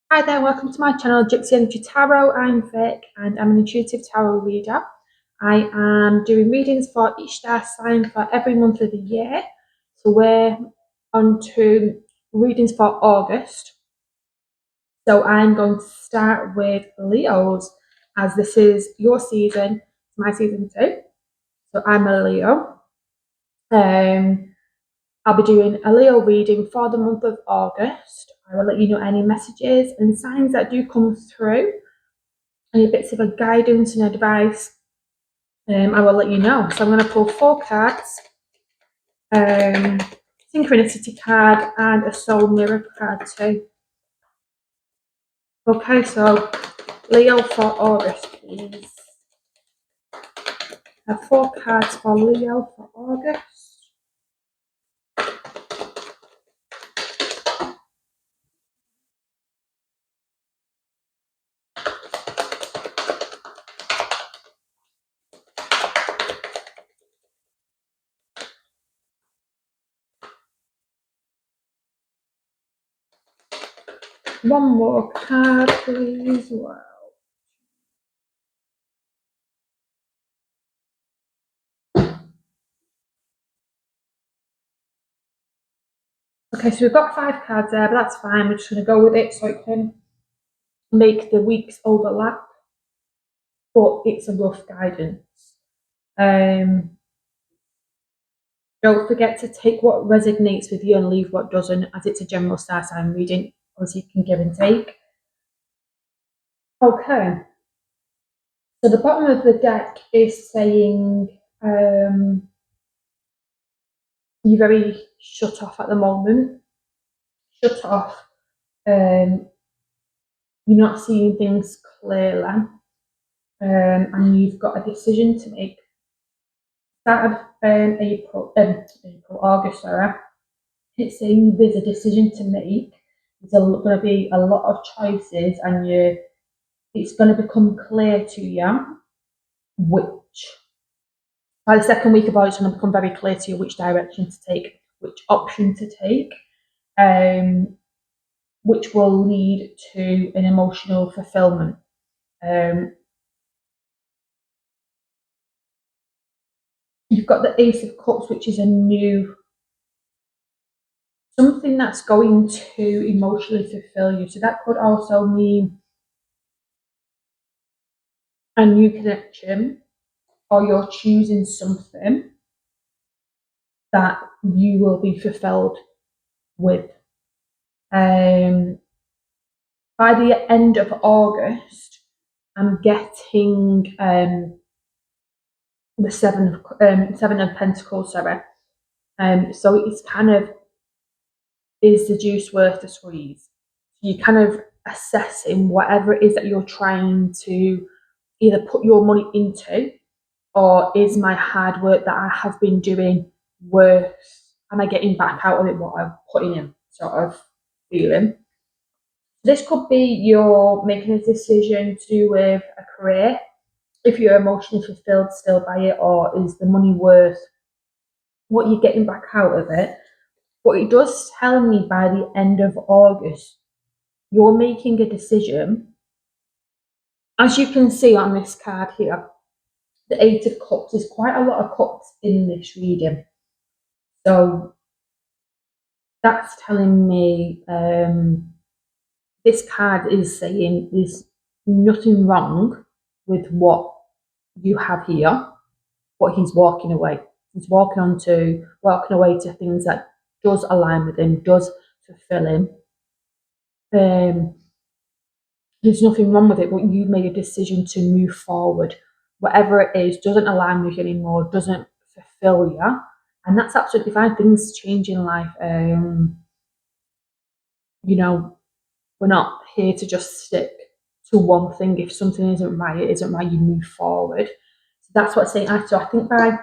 Hi there, welcome to my channel, Gypsy Energy Tarot. I'm Vic and I'm an intuitive tarot reader. I am doing readings for each star sign for every month of the year. So we're on to readings for August. So I'm going to start with Leo's, as this is your season, my season too. So I'm a Leo. I'll be doing a Leo reading for the month of August. I will let you know any messages and signs that do come through. Any bits of a guidance and advice, I will let you know. So I'm going to pull 4 cards, Synchronicity card and a Soul Mirror card too. Okay, so Leo for August, please. I have 4 cards for Leo for August. One more card, please. Wow. Okay, so we've got 5 cards there, but that's fine. We're just going to go with it so it can make the weeks overlap. But it's a rough guidance. Don't forget to take what resonates with you and leave what doesn't, as it's a general star sign reading. Obviously, you can give and take. Okay. So the bottom of the deck is saying you're very shut off at the moment. Shut off. You're not seeing things clearly. And you've got a decision to make. Start of August, sorry. It's saying there's a decision to make. There's going to be a lot of choices, and it's going to become clear to you which, by the second week of August, it's going to become very clear to you which direction to take, which option to take, which will lead to an emotional fulfillment. You've got the Ace of Cups, which is a new, something that's going to emotionally fulfill you. So that could also mean a new connection, or you're choosing something that you will be fulfilled with. By the end of August, I'm getting the Seven of Pentacles. Sorry. So it's kind of, is the juice worth the squeeze? You kind of assessing whatever it is that you're trying to either put your money into, or is my hard work that I have been doing worth? Am I getting back out of it what I'm putting in? Sort of feeling. This could be you're making a decision to do with a career, if you're emotionally fulfilled still by it, or is the money worth what you're getting back out of it. But it does tell me by the end of August, you're making a decision. As you can see on this card here, the Eight of Cups, there's quite a lot of cups in this reading. So that's telling me this card is saying there's nothing wrong with what you have here, but he's walking away. He's walking away to things that does align with him, does fulfill him. There's nothing wrong with it, but you made a decision to move forward. Whatever it is doesn't align with you anymore, doesn't fulfill you, and that's absolutely fine. Things change in life. We're not here to just stick to one thing. If something isn't right, it isn't right. You move forward. So that's what saying. So I think by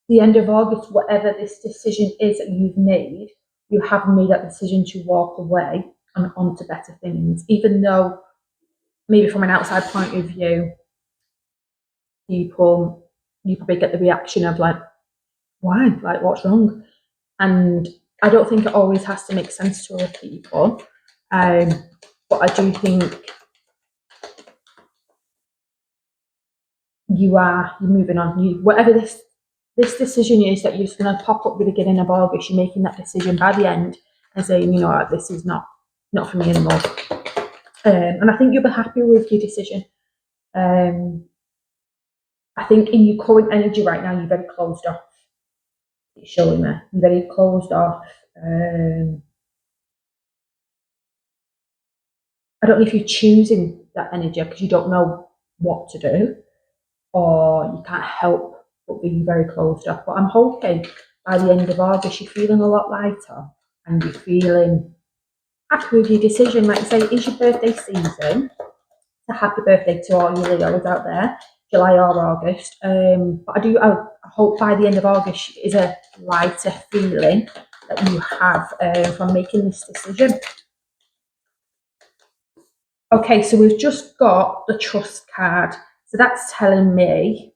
the end of August, whatever this decision is that you've made, you have made that decision to walk away and on to better things, even though maybe from an outside point of view, you probably get the reaction of like, why? Like, what's wrong? And I don't think it always has to make sense to other people. but I do think you're moving on. Whatever this decision is that you're just going to pop up the beginning of August, you're making that decision by the end and saying, you know what, this is not for me anymore. And I think you'll be happy with your decision. I think in your current energy right now, you're very closed off. It's showing me you're very closed off. I don't know if you're choosing that energy because you don't know what to do, or you can't help but be very closed off. But I'm hoping by the end of August, you're feeling a lot lighter and you're feeling happy with your decision. Like I say, it is your birthday season. A happy birthday to all you Leos out there, July or August. But I hope by the end of August is a lighter feeling that you have from making this decision. Okay, so we've just got the trust card. So that's telling me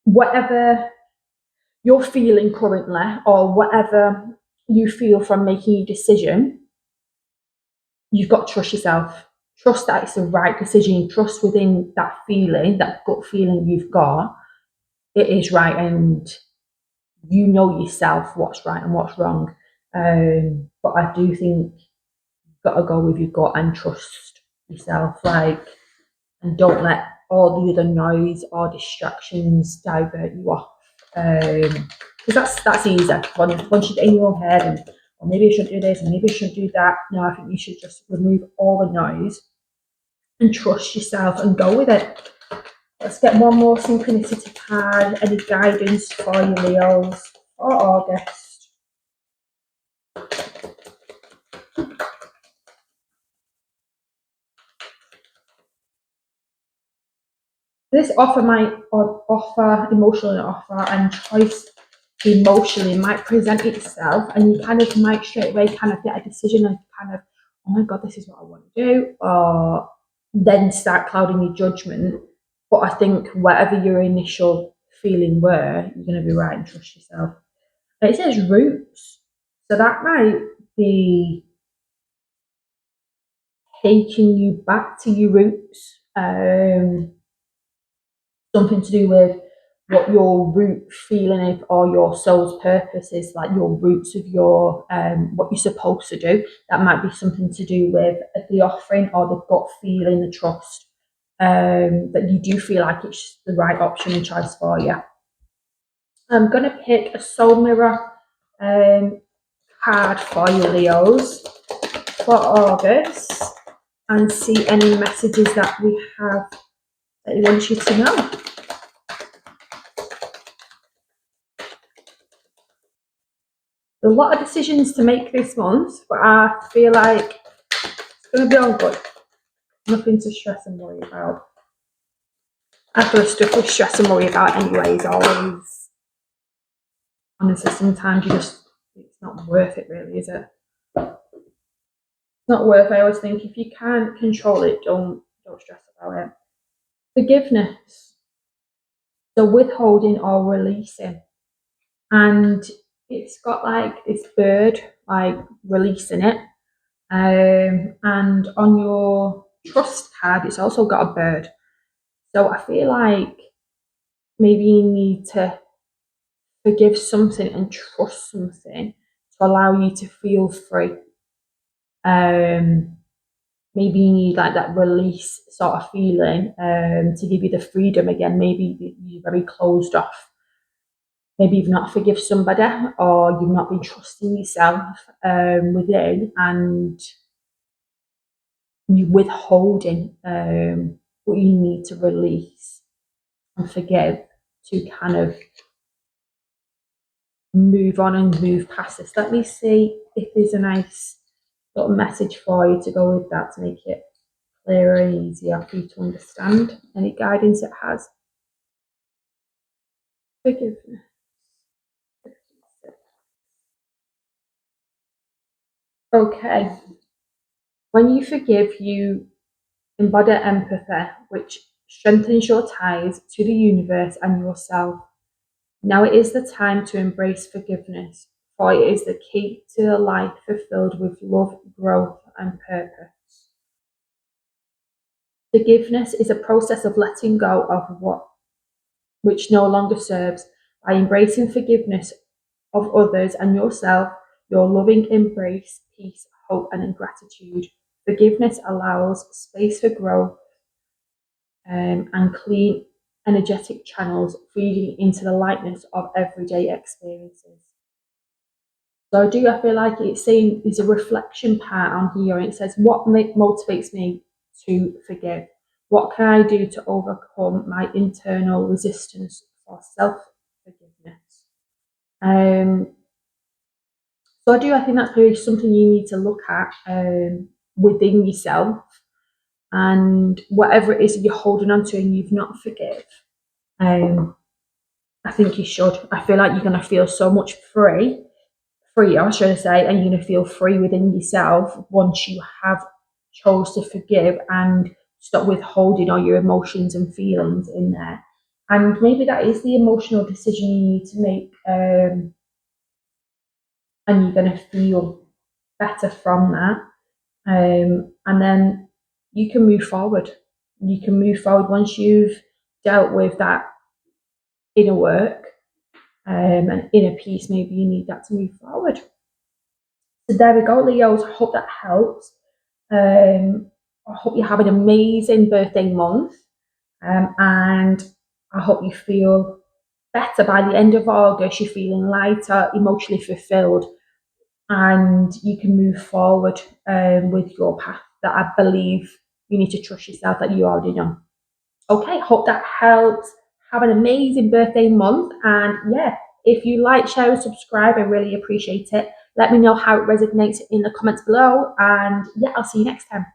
whatever you're feeling currently or whatever you feel from making your decision, you've got to trust yourself. Trust that it's the right decision. Trust within that feeling, that gut feeling you've got, it is right, and you know yourself what's right and what's wrong. But I do think you've got to go with your gut and trust yourself, and don't let all the other noise or distractions divert you off. Because that's easy. Once you get in your own head and, or maybe I shouldn't do this and maybe I shouldn't do that. No, I think you should just remove all the noise and trust yourself and go with it. Let's get one more synchronicity card. Any guidance for you, Leos, for August? This offer might offer emotionally offer and choice emotionally might present itself, and you kind of might straight away kind of get a decision and kind of, oh my god, this is what I want to do, or then start clouding your judgment. But I think whatever your initial feeling were, you're going to be right and trust yourself. And it says roots, so that might be taking you back to your roots. Something to do with what your root feeling is or your soul's purpose is, like your roots of your what you're supposed to do. That might be something to do with the offering or the gut feeling, the trust, that you do feel like it's the right option and choice for you. I'm going to pick a soul mirror card for you, Leos, for August, and see any messages that we have that he wants you to know. A lot of decisions to make this month, but I feel like it's going to be all good. Nothing to stress and worry about. After the stuff we stress and worry about anyway is always, honestly, sometimes it's not worth it really, is it? It's not worth it. I always think if you can't control it, don't stress about it. Forgiveness. So withholding or releasing. And it's got like this bird, like releasing it. And on your trust card, it's also got a bird. So I feel like maybe you need to forgive something and trust something to allow you to feel free. Maybe you need like that release sort of feeling to give you the freedom again. Maybe you're very closed off. Maybe you've not forgive somebody or you've not been trusting yourself within, and you're withholding what you need to release and forgive to kind of move on and move past this. Let me see if there's a nice little message for you to go with that to make it clearer and easier for you to understand. Any guidance it has. Forgiveness. Okay. When you forgive, you embody empathy, which strengthens your ties to the universe and yourself. Now it is the time to embrace forgiveness, for it is the key to a life fulfilled with love, growth, and purpose. Forgiveness is a process of letting go of what which no longer serves. By embracing forgiveness of others and yourself, your loving embrace, peace, hope, and gratitude. Forgiveness allows space for growth and clean, energetic channels feeding into the lightness of everyday experiences. So I feel like it's saying there's a reflection part on here, and it says, what motivates me to forgive? What can I do to overcome my internal resistance for self-forgiveness? I think that's really something you need to look at within yourself, and whatever it is that you're holding on to and you've not forgive. I think you should. I feel like you're going to feel so much freer, should I say, and you're going to feel free within yourself once you have chose to forgive and stop withholding all your emotions and feelings in there. And maybe that is the emotional decision you need to make, and you're going to feel better from that. And then you can move forward. You can move forward once you've dealt with that inner work and inner peace. Maybe you need that to move forward. So there we go, Leos. I hope that helps. I hope you have an amazing birthday month, and I hope you feel better by the end of August. You're feeling lighter, emotionally fulfilled, and you can move forward with your path that I believe you need to trust yourself that you already know. Okay, hope that helps. Have an amazing birthday month, and yeah, if you like, share, and subscribe, I really appreciate it. Let me know how it resonates in the comments below, and yeah, I'll see you next time.